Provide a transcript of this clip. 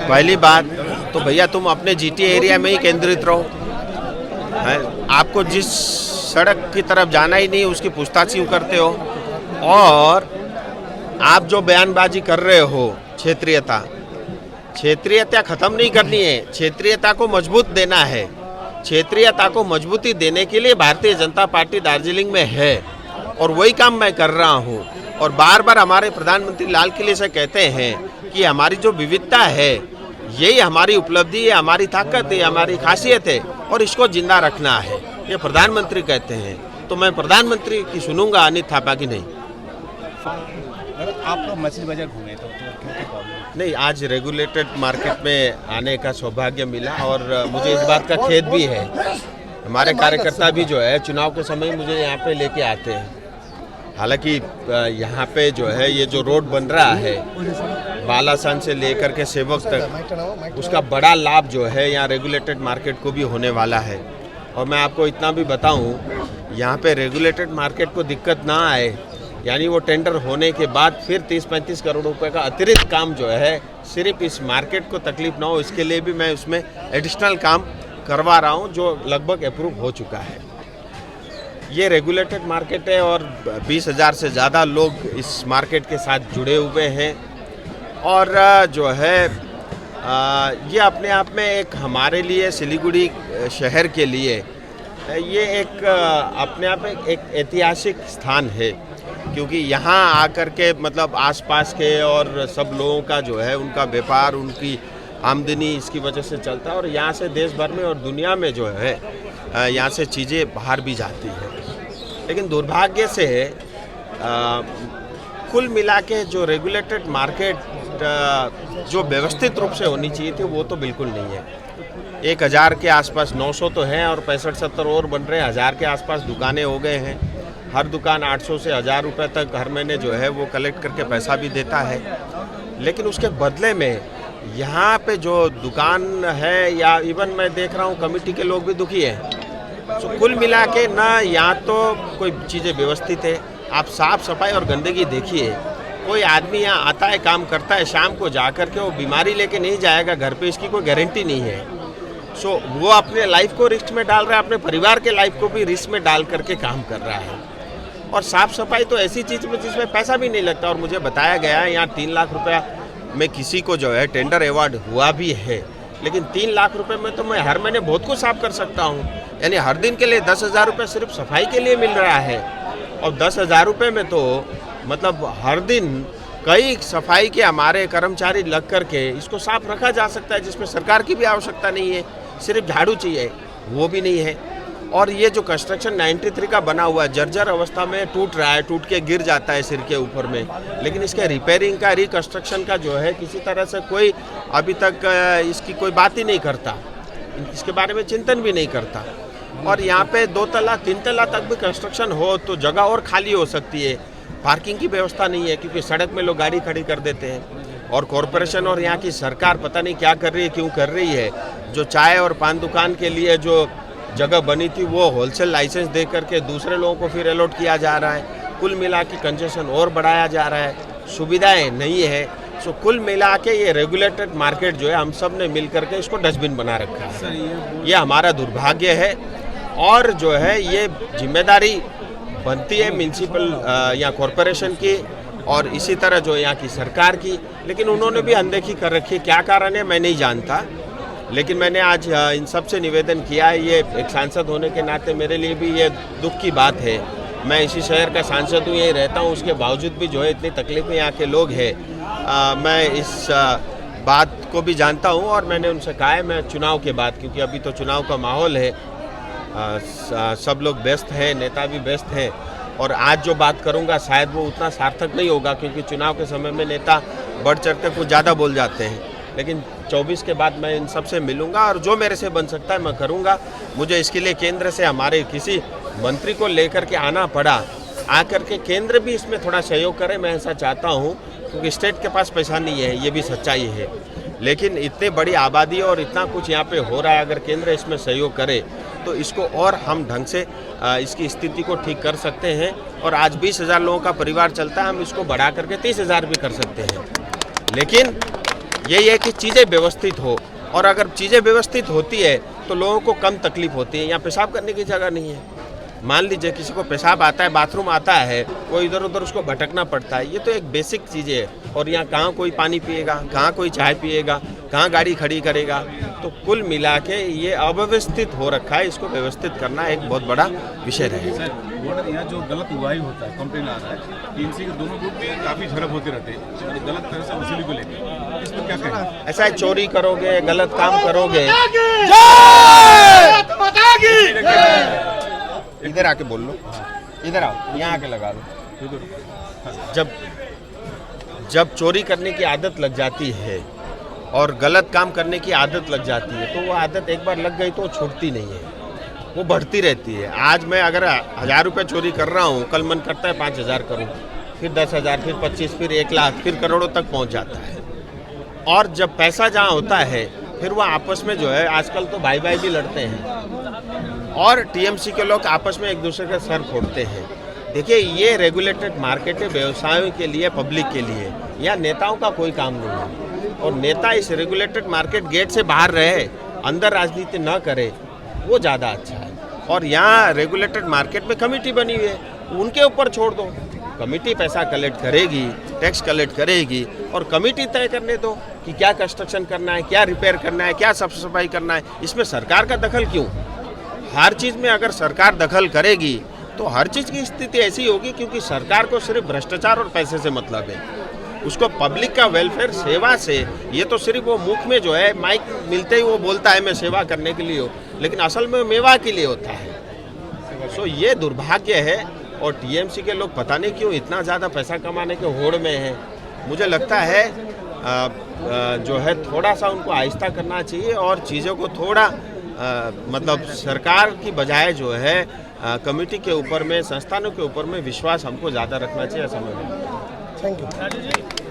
पहली बात तो भैया तुम अपने जीटी एरिया में ही केंद्रित रहो। आपको जिस सड़क की तरफ जाना ही नहीं उसकी पूछताछ क्यों करते हो? और आप जो बयानबाजी कर रहे हो क्षेत्रीयता खत्म नहीं करनी है, क्षेत्रीयता को मजबूत देना है। क्षेत्रीयता को मजबूती देने के लिए भारतीय जनता पार्टी दार्जिलिंग में है और वही काम मैं कर रहा हूँ। और बार बार हमारे प्रधानमंत्री लाल किले से कहते हैं कि हमारी जो विविधता है यही हमारी उपलब्धि है, हमारी ताकत है, हमारी खासियत है और इसको जिंदा रखना है, ये प्रधानमंत्री कहते हैं। तो मैं प्रधानमंत्री की सुनूंगा, अनित थापा की नहीं। आप मछली बाजार घूमे तो नहीं, आज रेगुलेटेड मार्केट में आने का सौभाग्य मिला और मुझे इस बात का खेद भी है। हमारे कार्यकर्ता भी जो है चुनाव के समय मुझे यहाँ पे लेके आते हैं। हालांकि यहाँ पे जो है ये जो रोड बन रहा है बालासन से लेकर के सेवक तक, उसका बड़ा लाभ जो है यहाँ रेगुलेटेड मार्केट को भी होने वाला है। और मैं आपको इतना भी बताऊँ, यहाँ पे रेगुलेटेड मार्केट को दिक्कत ना आए, यानी वो टेंडर होने के बाद फिर 30-35 करोड़ रुपए का अतिरिक्त काम जो है सिर्फ इस मार्केट को तकलीफ ना हो, इसके लिए भी मैं उसमें एडिशनल काम करवा रहा हूँ जो लगभग अप्रूव हो चुका है। ये रेगुलेटेड मार्केट है और 20,000 से ज़्यादा लोग इस मार्केट के साथ जुड़े हुए हैं और जो है ये अपने आप में एक हमारे लिए सिलीगुड़ी शहर के लिए ये एक अपने आप में एक ऐतिहासिक स्थान है, क्योंकि यहाँ आकर के मतलब आसपास के और सब लोगों का जो है उनका व्यापार, उनकी आमदनी इसकी वजह से चलता है और यहाँ से देश भर में और दुनिया में जो है यहाँ से चीज़ें बाहर भी जाती हैं। लेकिन दुर्भाग्य से कुल मिला के जो रेगुलेटेड मार्केट जो व्यवस्थित रूप से होनी चाहिए थी वो तो बिल्कुल नहीं है। 1000 के आसपास 900 तो हैं और 65-70 और बन रहे हैं। 1000 के आसपास दुकानें हो गए हैं। हर दुकान 800 से 1000 रुपये तक हर महीने जो है वो कलेक्ट करके पैसा भी देता है। लेकिन उसके बदले में यहाँ पे जो दुकान है या इवन मैं देख रहा हूँ कमेटी के लोग भी दुखी हैं। तो कुल मिला के ना यहाँ तो कोई चीज़ें व्यवस्थित है। आप साफ सफाई और गंदगी देखिए। कोई आदमी यहाँ आता है, काम करता है, शाम को जा कर के वो बीमारी लेके नहीं जाएगा घर पे, इसकी कोई गारंटी नहीं है। सो वो अपने लाइफ को रिस्क में डाल रहा है, अपने परिवार के लाइफ को भी रिस्क में डाल करके काम कर रहा है। और साफ सफाई तो ऐसी चीज़ में जिसमें पैसा भी नहीं लगता। और मुझे बताया गया है यहाँ 3 लाख रुपया में किसी को जो है टेंडर अवार्ड हुआ भी है। लेकिन 3 लाख रुपए में तो मैं हर महीने बहुत कुछ साफ कर सकता हूँ। यानी हर दिन के लिए 10,000 रुपये सिर्फ सफाई के लिए मिल रहा है। और 10,000 रुपये में तो मतलब हर दिन कई सफाई के हमारे कर्मचारी लग करके इसको साफ रखा जा सकता है, जिसमें सरकार की भी आवश्यकता नहीं है, सिर्फ झाड़ू चाहिए, वो भी नहीं है। और ये जो कंस्ट्रक्शन 93 का बना हुआ है जर्जर अवस्था में टूट रहा है, टूट के गिर जाता है सिर के ऊपर में। लेकिन इसके रिपेयरिंग का, रिकंस्ट्रक्शन का जो है किसी तरह से कोई अभी तक इसकी कोई बात ही नहीं करता, इसके बारे में चिंतन भी नहीं करता। और यहाँ पे 2 तला 3 तला तक भी कंस्ट्रक्शन हो तो जगह और खाली हो सकती है। पार्किंग की व्यवस्था नहीं है क्योंकि सड़क में लोग गाड़ी खड़ी कर देते हैं। और कॉरपोरेशन और यहाँ की सरकार पता नहीं क्या कर रही है, क्यों कर रही है। जो चाय और पान दुकान के लिए जो जगह बनी थी वो होलसेल लाइसेंस दे करके दूसरे लोगों को फिर अलॉट किया जा रहा है। कुल मिला के कंजेशन और बढ़ाया जा रहा है, सुविधाएं नहीं है। सो कुल मिला के ये रेगुलेटेड मार्केट जो है हम सब ने मिल करके इसको डस्टबिन बना रखा है। ये हमारा दुर्भाग्य है और जो है ये जिम्मेदारी बनती है म्यूनसिपल या कॉरपोरेशन की और इसी तरह जो यहाँ की सरकार की। लेकिन उन्होंने भी अनदेखी कर रखी है। क्या कारण है मैं नहीं जानता, लेकिन मैंने आज इन सब से निवेदन किया है। ये एक सांसद होने के नाते मेरे लिए भी ये दुख की बात है। मैं इसी शहर का सांसद हूँ, यहीं रहता हूँ, उसके बावजूद भी जो है इतनी तकलीफें यहाँ के लोग हैं। मैं इस बात को भी जानता हूँ और मैंने उनसे कहा है मैं चुनाव के बाद, क्योंकि अभी तो चुनाव का माहौल है, सब लोग व्यस्त हैं, नेता भी व्यस्त हैं और आज जो बात करूँगा शायद वो उतना सार्थक नहीं होगा, क्योंकि चुनाव के समय में नेता बढ़ चढ़ के कुछ ज़्यादा बोल जाते हैं। लेकिन 24 के बाद मैं इन सब से मिलूंगा और जो मेरे से बन सकता है मैं करूंगा। मुझे इसके लिए केंद्र से हमारे किसी मंत्री को लेकर के आना पड़ा, आकर के केंद्र भी इसमें थोड़ा सहयोग करे, मैं ऐसा चाहता हूं, क्योंकि स्टेट के पास पैसा नहीं है, ये भी सच्चाई है। लेकिन इतनी बड़ी आबादी और इतना कुछ यहाँ पे हो रहा है, अगर केंद्र इसमें सहयोग करे तो इसको और हम ढंग से इसकी स्थिति को ठीक कर सकते हैं। और आज 20,000 लोगों का परिवार चलता है, हम इसको बढ़ा करके 30,000 भी कर सकते हैं। लेकिन यही है कि चीज़ें व्यवस्थित हो, और अगर चीज़ें व्यवस्थित होती है तो लोगों को कम तकलीफ होती है। यहाँ पेशाब करने की जगह नहीं है। मान लीजिए किसी को पेशाब आता है, बाथरूम आता है, वो इधर उधर उसको भटकना पड़ता है। ये तो एक बेसिक चीज़ें है। और यहाँ कहाँ कोई पानी पिएगा, कहाँ कोई चाय पिएगा, कहाँ गाड़ी खड़ी करेगा। तो कुल मिला के ये अव्यवस्थित हो रखा है। इसको व्यवस्थित करना एक बहुत बड़ा विषय रहेगा। यहाँ जो गलत उगाही होता है, कंप्लेन आ रहा है, टीएमसी के दोनों ग्रुप में काफ़ी झड़प होते रहते हैं गलत तरह से वसूली को लेकर, इस पर क्या कहें? ऐसा है, चोरी करोगे, गलत काम करोगे, इधर आके बोल लो, इधर आओ, यहाँ आके लगा लो। जब चोरी करने की आदत लग जाती है और गलत काम करने की आदत लग जाती है तो वो आदत एक बार लग गई तो छूटती नहीं है, वो बढ़ती रहती है। आज मैं अगर 1000 रुपये चोरी कर रहा हूँ, कल मन करता है 5000 करूँ, फिर 10,000, फिर 25, फिर 1 लाख, फिर करोड़ों तक पहुँच जाता है। और जब पैसा जहाँ होता है फिर वो आपस में जो है, आजकल तो भाई भाई भी लड़ते हैं और टीएमसी के लोग आपस में एक दूसरे के सर फोड़ते हैं। देखिए, ये रेगुलेटेड मार्केट है व्यवसायों के लिए, पब्लिक के लिए। यहाँ नेताओं का कोई काम नहीं है, और नेता इस रेगुलेटेड मार्केट गेट से बाहर रहे, अंदर राजनीति न करे, वो ज़्यादा अच्छा है। और यहाँ रेगुलेटेड मार्केट में कमेटी बनी हुई है, उनके ऊपर छोड़ दो। कमेटी पैसा कलेक्ट करेगी, टैक्स कलेक्ट करेगी, और कमेटी तय करने दो कि क्या कंस्ट्रक्शन करना है, क्या रिपेयर करना है, क्या साफ सफाई करना है। इसमें सरकार का दखल क्यों? हर चीज़ में अगर सरकार दखल करेगी तो हर चीज़ की स्थिति ऐसी होगी, क्योंकि सरकार को सिर्फ भ्रष्टाचार और पैसे से मतलब है। उसको पब्लिक का वेलफेयर, सेवा से, ये तो सिर्फ वो मुख में जो है माइक मिलते ही वो बोलता है मैं सेवा करने के लिए हो, लेकिन असल में मेवा के लिए होता है। सो ये दुर्भाग्य है, और टीएमसी के लोग पता नहीं क्यों इतना ज़्यादा पैसा कमाने के होड़ में हैं। मुझे लगता है जो है थोड़ा सा उनको आहिस्ता करना चाहिए, और चीज़ों को थोड़ा मतलब सरकार की बजाय जो है कमेटी के ऊपर में, संस्थानों के ऊपर में विश्वास हमको ज़्यादा रखना चाहिए, ऐसा मैं। Thank you.